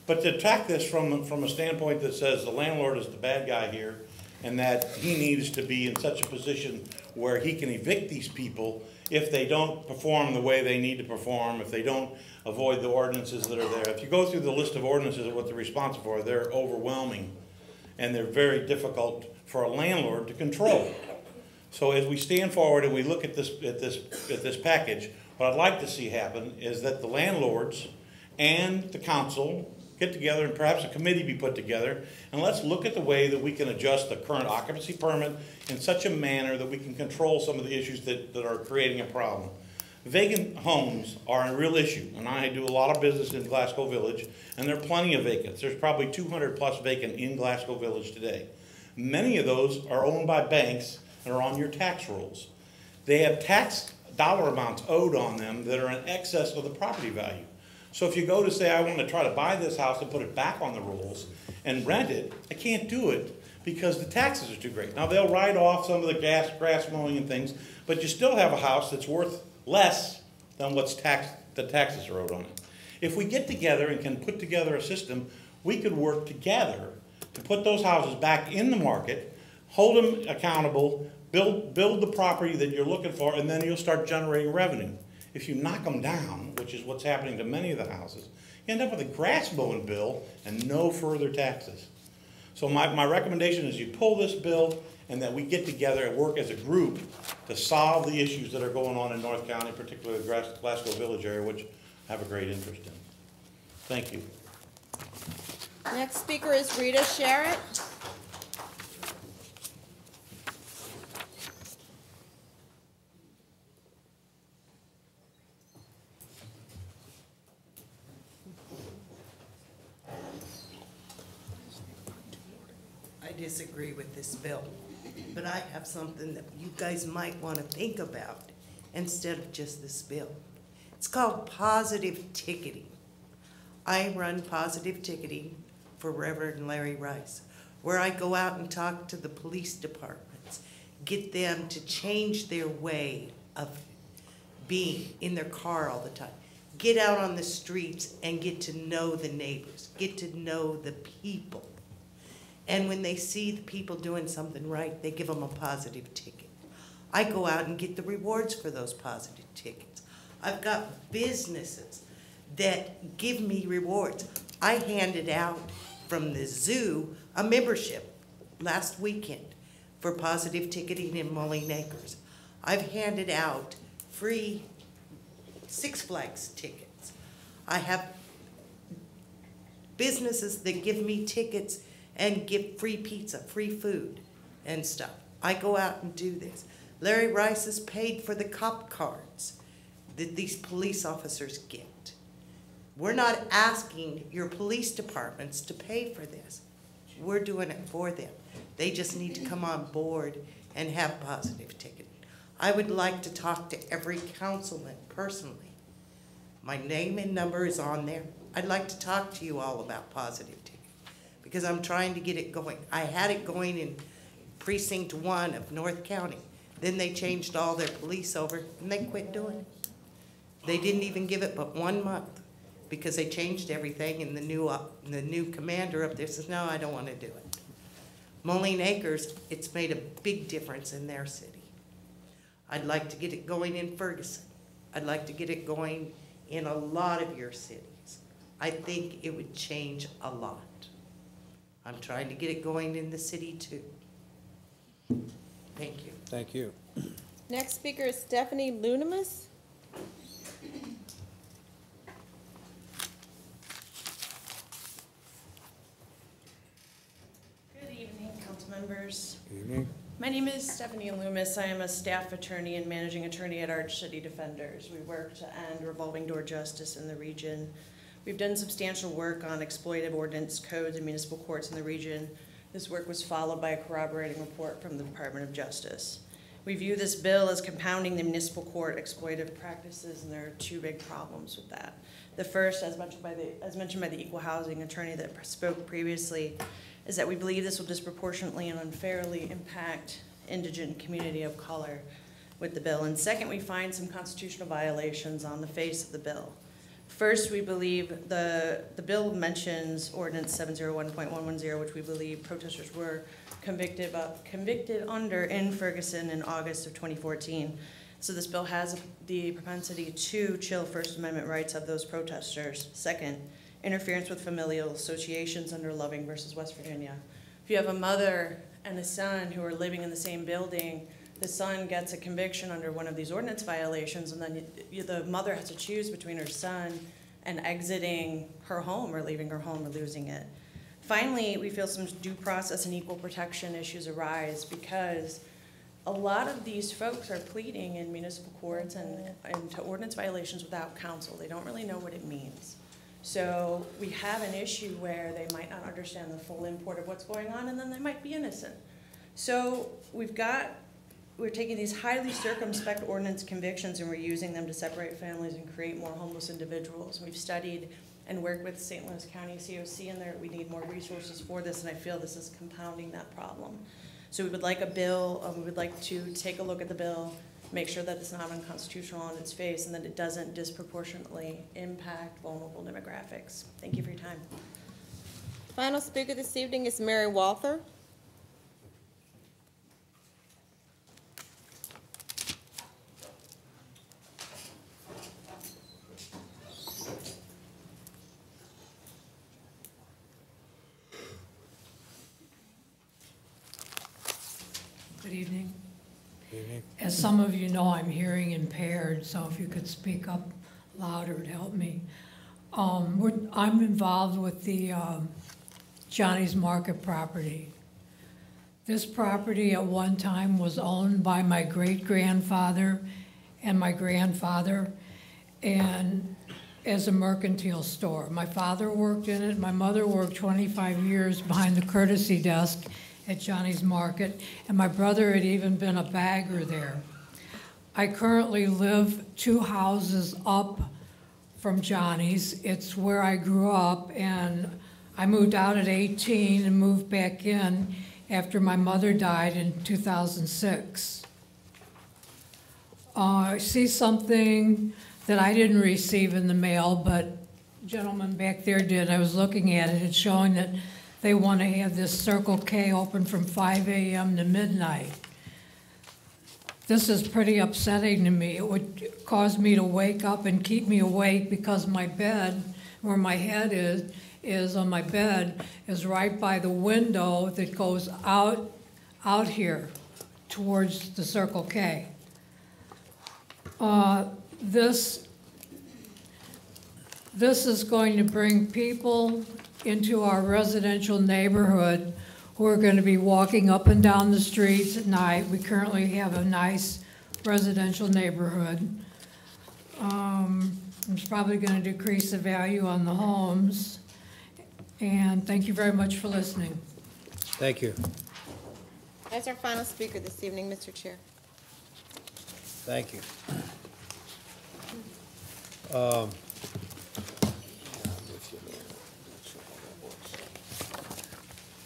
But to attack this from a standpoint that says the landlord is the bad guy here and that he needs to be in such a position where he can evict these people if they don't perform the way they need to perform, if they don't avoid the ordinances that are there. If you go through the list of ordinances of what they're responsible for, they're overwhelming and they're very difficult for a landlord to control. So as we stand forward and we look at this package, what I'd like to see happen is that the landlords and the council get together and perhaps a committee be put together, and let's look at the way that we can adjust the current occupancy permit in such a manner that we can control some of the issues that are creating a problem. Vacant homes are a real issue, and I do a lot of business in Glasgow Village, and there are plenty of vacants. There's probably 200 plus vacant in Glasgow Village today. Many of those are owned by banks and are on your tax rolls. They have tax dollar amounts owed on them that are in excess of the property value. So if you go to say, I want to try to buy this house and put it back on the rolls and rent it, I can't do it because the taxes are too great. Now they'll write off some of the grass mowing and things, but you still have a house that's worth less than what's the taxes are owed on it. If we get together and can put together a system, we could work together to put those houses back in the market, hold them accountable, build the property that you're looking for, and then you'll start generating revenue. If you knock them down, which is what's happening to many of the houses, you end up with a grass mowing bill and no further taxes. So my recommendation is you pull this bill and that we get together and work as a group to solve the issues that are going on in North County, particularly the Glasgow Village area, which I have a great interest in. Thank you. Next speaker is Rita Sherritt. I disagree with this bill, but I have something that you guys might want to think about instead of just this bill. It's called positive ticketing. I run positive ticketing for Reverend Larry Rice, where I go out and talk to the police departments, get them to change their way of being in their car all the time. Get out on the streets and get to know the neighbors, get to know the people. And when they see the people doing something right, they give them a positive ticket. I go out and get the rewards for those positive tickets. I've got businesses that give me rewards. I handed out from the zoo a membership last weekend for positive ticketing in Mulling Acres. I've handed out free Six Flags tickets. I have businesses that give me tickets and give free pizza, free food and stuff. I go out and do this. Larry Rice has paid for the cop cards that these police officers get. We're not asking your police departments to pay for this. We're doing it for them. They just need to come on board and have positive ticketing. I would like to talk to every councilman personally. My name and number is on there. I'd like to talk to you all about positive ticketing because I'm trying to get it going. I had it going in Precinct 1 of North County. Then they changed all their police over and they quit doing it. They didn't even give it but 1 month because they changed everything and the new commander up there says, no, I don't want to do it. Mulling Acres, it's made a big difference in their city. I'd like to get it going in Ferguson. I'd like to get it going in a lot of your cities. I think it would change a lot. I'm trying to get it going in the city too. Thank you. Thank you. Next speaker is Stephanie Lunimus. Good evening, council members. Good evening. My name is Stephanie Loomis. I am a staff attorney and managing attorney at Arch City Defenders. We work to end revolving door justice in the region. We've done substantial work on exploitative ordinance codes and municipal courts in the region. This work was followed by a corroborating report from the Department of Justice. We view this bill as compounding the municipal court exploitative practices, and there are two big problems with that. The first, as mentioned by the equal housing attorney that spoke previously, is that we believe this will disproportionately and unfairly impact indigent community of color with the bill. And second, we find some constitutional violations on the face of the bill. First, we believe the bill mentions Ordinance 701.110, which we believe protesters were convicted under in Ferguson in August of 2014. So this bill has the propensity to chill First Amendment rights of those protesters. Second, interference with familial associations under Loving versus West Virginia. If you have a mother and a son who are living in the same building, the son gets a conviction under one of these ordinance violations, and then the mother has to choose between her son and exiting her home or leaving her home or losing it. Finally, we feel some due process and equal protection issues arise because a lot of these folks are pleading in municipal courts and to ordinance violations without counsel. They don't really know what it means. So we have an issue where they might not understand the full import of what's going on, and then they might be innocent. So we're taking these highly circumspect ordinance convictions and we're using them to separate families and create more homeless individuals. We've studied and worked with St. Louis County COC, and we need more resources for this, and I feel this is compounding that problem. So we would like a bill, we would like to take a look at the bill, make sure that it's not unconstitutional on its face and that it doesn't disproportionately impact vulnerable demographics. Thank you for your time. Final speaker this evening is Mary Walther. Good evening. Good evening. As some of you know, I'm hearing impaired, so if you could speak up louder to help me. I'm involved with the Johnny's Market property. This property at one time was owned by my great-grandfather and my grandfather, and as a mercantile store. My father worked in it. My mother worked 25 years behind the courtesy desk at Johnny's Market, and my brother had even been a bagger there. I currently live 2 houses up from Johnny's. It's where I grew up, and I moved out at 18 and moved back in after my mother died in 2006. I see something that I didn't receive in the mail, but gentleman back there did. I was looking at it. It's showing that they want to have this Circle K open from 5 a.m. to midnight. This is pretty upsetting to me. It would cause me to wake up and keep me awake because my bed, where my head is on my bed, is right by the window that goes out here towards the Circle K. This is going to bring people into our residential neighborhood who are going to be walking up and down the streets at night. We currently have a nice residential neighborhood. It's probably going to decrease the value on the homes. And thank you very much for listening. Thank you. As our final speaker this evening, Mr. Chair. Thank you.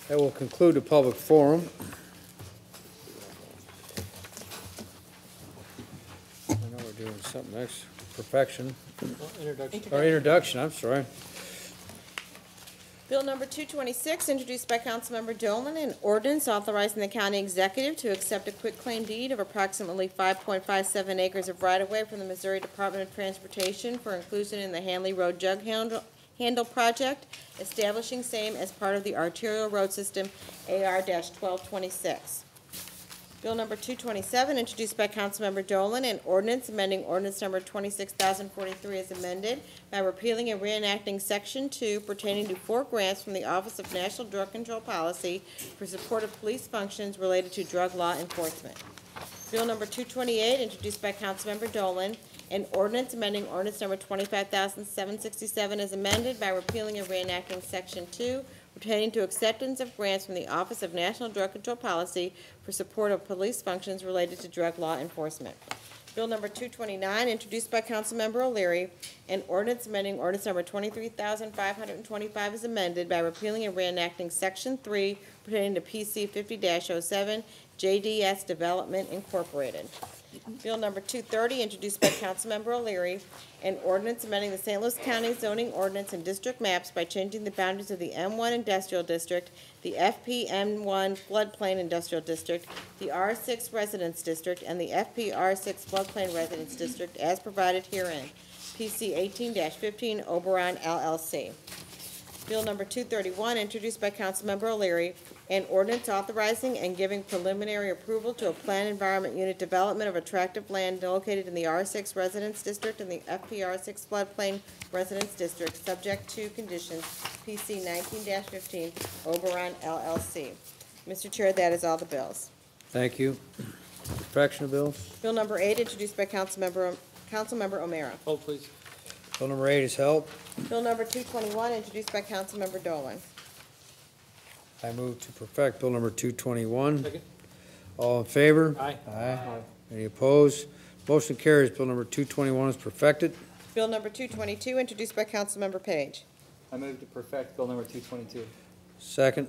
That will conclude the public forum. I know we're doing something next. Perfection. Introduction. Or introduction, I'm sorry. Bill number 226, introduced by Councilmember Dolan, an ordinance authorizing the county executive to accept a quitclaim deed of approximately 5.57 acres of right-of-way from the Missouri Department of Transportation for inclusion in the Hanley Road Jug Handle Project, establishing same as part of the arterial road system AR-1226. Bill number 227, introduced by Councilmember Dolan, an ordinance amending ordinance number 26,043 as amended by repealing and reenacting Section 2 pertaining to 4 grants from the Office of National Drug Control Policy for support of police functions related to drug law enforcement. Bill number 228, introduced by Councilmember Dolan, an ordinance amending ordinance number 25,767 as amended by repealing and reenacting Section 2 pertaining to acceptance of grants from the Office of National Drug Control Policy for support of police functions related to drug law enforcement. Bill number 229, introduced by Councilmember O'Leary, an ordinance amending ordinance number 23,525 as amended by repealing and reenacting Section 3 pertaining to PC 50-07, JDS Development Incorporated. Bill number 230, introduced by Councilmember O'Leary, an ordinance amending the St. Louis County zoning ordinance and district maps by changing the boundaries of the M1 Industrial District, the FP-M1 Floodplain Industrial District, the R6 Residence District, and the FP-R6 Floodplain Residence District as provided herein. PC 18-15, Oberon LLC. Bill number 231, introduced by Councilmember O'Leary, an ordinance authorizing and giving preliminary approval to a planned environment unit development of attractive land located in the R6 Residence District and the FPR6 Floodplain Residence District, subject to conditions, PC 19-15, Oberon LLC. Mr. Chair, that is all the bills. Thank you. Perfection of bills. Bill number 8, introduced by Councilmember O'Meara. Hold, please. Bill number 8 is held. Bill number 221, introduced by Councilmember Dolan. I move to perfect Bill number 221. Second. All in favor? Aye. Aye. Any opposed? Motion carries. Bill number 221 is perfected. Bill number 222, introduced by Councilmember Page. I move to perfect Bill number 222. Second.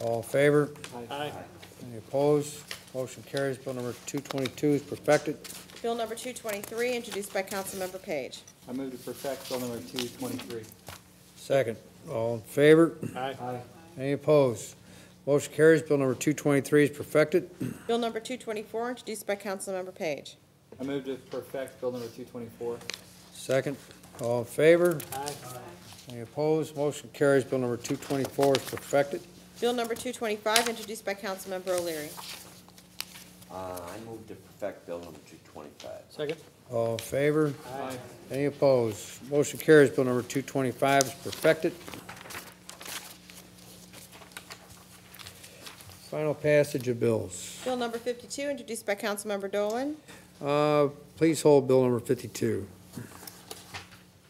All in favor? Aye. Any opposed? Motion carries. Bill number 222 is perfected. Bill number 223, introduced by Councilmember Page. I move to perfect Bill number 223. Second. All in favor? Aye. Any opposed? Motion carries. Bill number 223 is perfected. Bill number 224, introduced by Councilmember Page. I move to perfect Bill number 224. Second. All in favor? Aye. Any opposed? Motion carries. Bill number 224 is perfected. Bill number 225, introduced by Councilmember O'Leary. I move to perfect Bill number 225. Second. All in favor? Aye. Any opposed? Motion carries. Bill number 225 is perfected. Final passage of bills. Bill number 52, introduced by Councilmember Dolan. Please hold Bill number 52.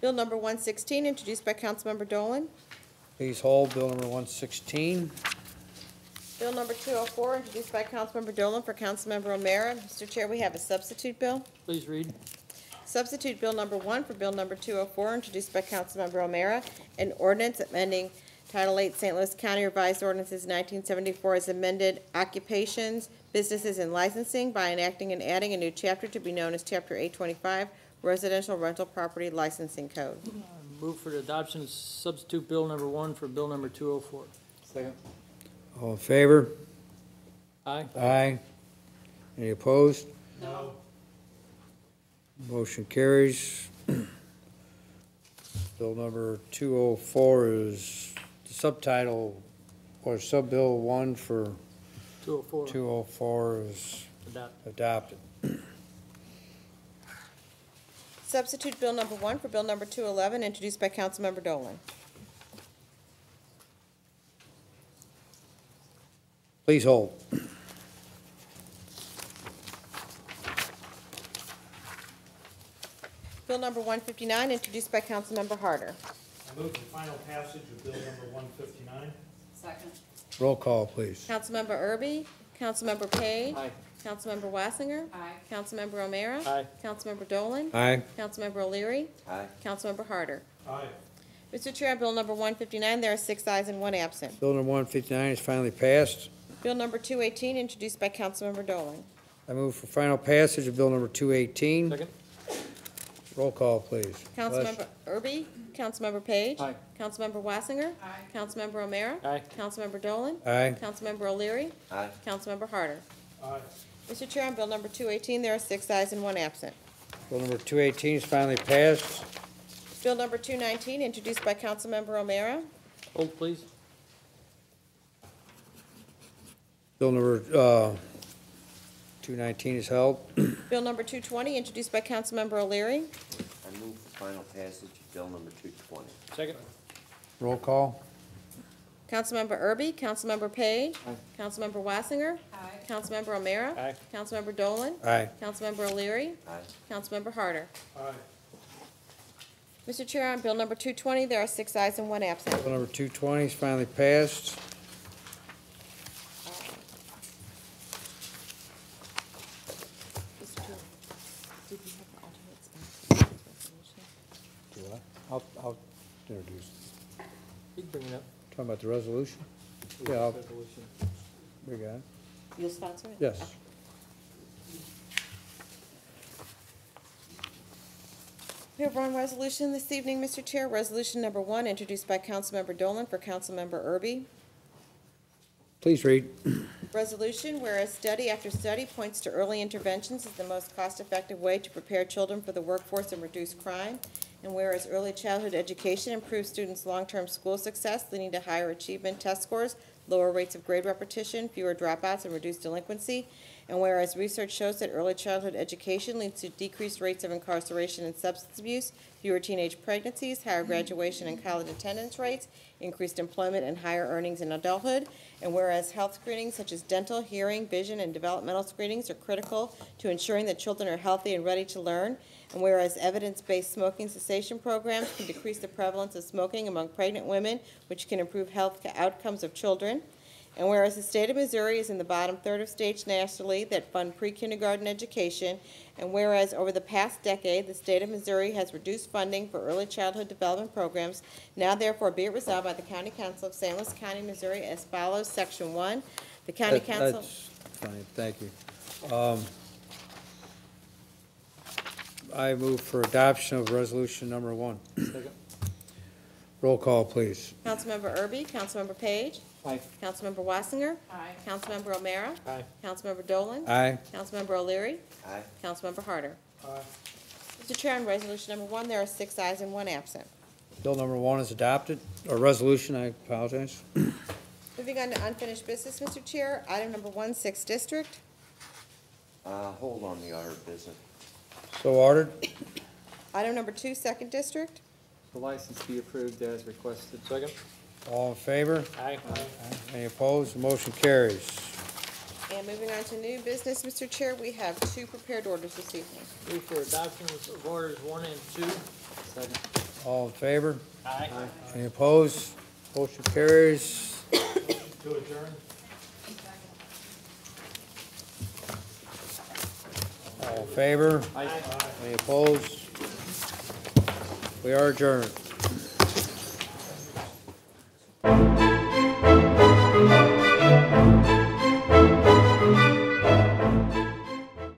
Bill number 116, introduced by Councilmember Dolan. Please hold Bill number 116. Bill number 204, introduced by Councilmember Dolan for Councilmember O'Meara. Mr. Chair, we have a substitute bill. Please read. Substitute Bill number 1 for Bill number 204, introduced by Councilmember O'Meara, an ordinance amending Title 8 St. Louis County Revised Ordinances 1974 as amended occupations, businesses, and licensing by enacting and adding a new chapter to be known as Chapter 825 Residential Rental Property Licensing Code. Move for the adoption of substitute bill number 1 for bill number 204. Second. All in favor? Aye. Aye. Any opposed? No. Motion carries. Bill number 204 is the subtitle, or sub-bill 1 for 204. 204 is adopted. Substitute Bill number 1 for Bill number 211, introduced by Councilmember Dolan. Please hold. Bill number 159, introduced by Councilmember Harder. I move the final passage of bill number 159. Second. Roll call, please. Councilmember Erby, Councilmember Page. Aye. Councilmember Wassinger. Aye. Councilmember O'Meara. Aye. Councilmember Dolan. Aye. Councilmember O'Leary. Aye. Councilmember Harder. Aye. Mr. Chair, on Bill number 159, there are 6 ayes and 1 absent. Bill number 159 is finally passed. Bill number 218, introduced by Councilmember Dolan. I move for final passage of bill number 218. Second. Roll call, please. Councilmember Erby, Councilmember Page. Aye. Councilmember Wassinger. Aye. Councilmember O'Meara. Aye. Councilmember Dolan. Aye. Councilmember O'Leary. Aye. Councilmember Harder. Aye. Mr. Chair, on Bill number 218, there are 6 ayes and 1 absent. Bill number 218 is finally passed. Bill number 219, introduced by Councilmember O'Meara. Hold, please. Bill number 219 is held. Bill number 220, introduced by Councilmember O'Leary. I move for final passage of bill number 220. Second. Roll call. Councilmember Erby, Councilmember Page. Aye. Councilmember Wassinger. Aye. Councilmember O'Meara. Aye. Councilmember Dolan. Aye. Councilmember O'Leary. Aye. Councilmember Harder. Aye. Mr. Chair, on Bill number 220, there are 6 ayes and 1 absent. Bill number 220 is finally passed. Mr. Chair, did you have the alternates back to this resolution? Do I? I'll introduce. You can bring it up. Talking about the resolution? Yeah, I'll, Resolution. we got it. You'll sponsor it? Yes. Okay. We have one resolution this evening, Mr. Chair. Resolution number 1, introduced by Councilmember Dolan for Councilmember Erby. Please read. Resolution, whereas study after study points to early interventions as the most cost-effective way to prepare children for the workforce and reduce crime, and whereas early childhood education improves students' long-term school success, leading to higher achievement test scores, lower rates of grade repetition, fewer dropouts, and reduced delinquency, and whereas research shows that early childhood education leads to decreased rates of incarceration and substance abuse, fewer teenage pregnancies, higher graduation and college attendance rates, increased employment, and higher earnings in adulthood, and whereas health screenings such as dental, hearing, vision, and developmental screenings are critical to ensuring that children are healthy and ready to learn, and whereas evidence-based smoking cessation programs can decrease the prevalence of smoking among pregnant women, which can improve health outcomes of children, and whereas the state of Missouri is in the bottom third of states nationally that fund pre-kindergarten education, and whereas over the past decade, the state of Missouri has reduced funding for early childhood development programs, now therefore be it resolved by the County Council of St. Louis County, Missouri as follows. Section 1, the County Council... That's fine, thank you. I move for adoption of resolution number 1. Second. Roll call, please. Councilmember Erby, Councilmember Page. Aye. Councilmember Wassinger. Aye. Councilmember O'Meara. Aye. Councilmember Dolan. Aye. Councilmember O'Leary. Aye. Councilmember Harder. Aye. Mr. Chair, on resolution number 1, there are 6 ayes and 1 absent. Bill number 1 is adopted, or resolution, I apologize. Moving on to unfinished business, Mr. Chair, item number 1, 6th District. Hold on the order of business. So ordered. Item number 2, 2nd District. The license be approved as requested. Second. All in favor? Aye. Any opposed? The motion carries. And moving on to new business, Mr. Chair, we have 2 prepared orders this evening. Move for adoption of orders 1 and 2. Second. All in favor? Aye. Any opposed? Motion carries. To adjourn. All in favor? Aye. Any opposed? We are adjourned.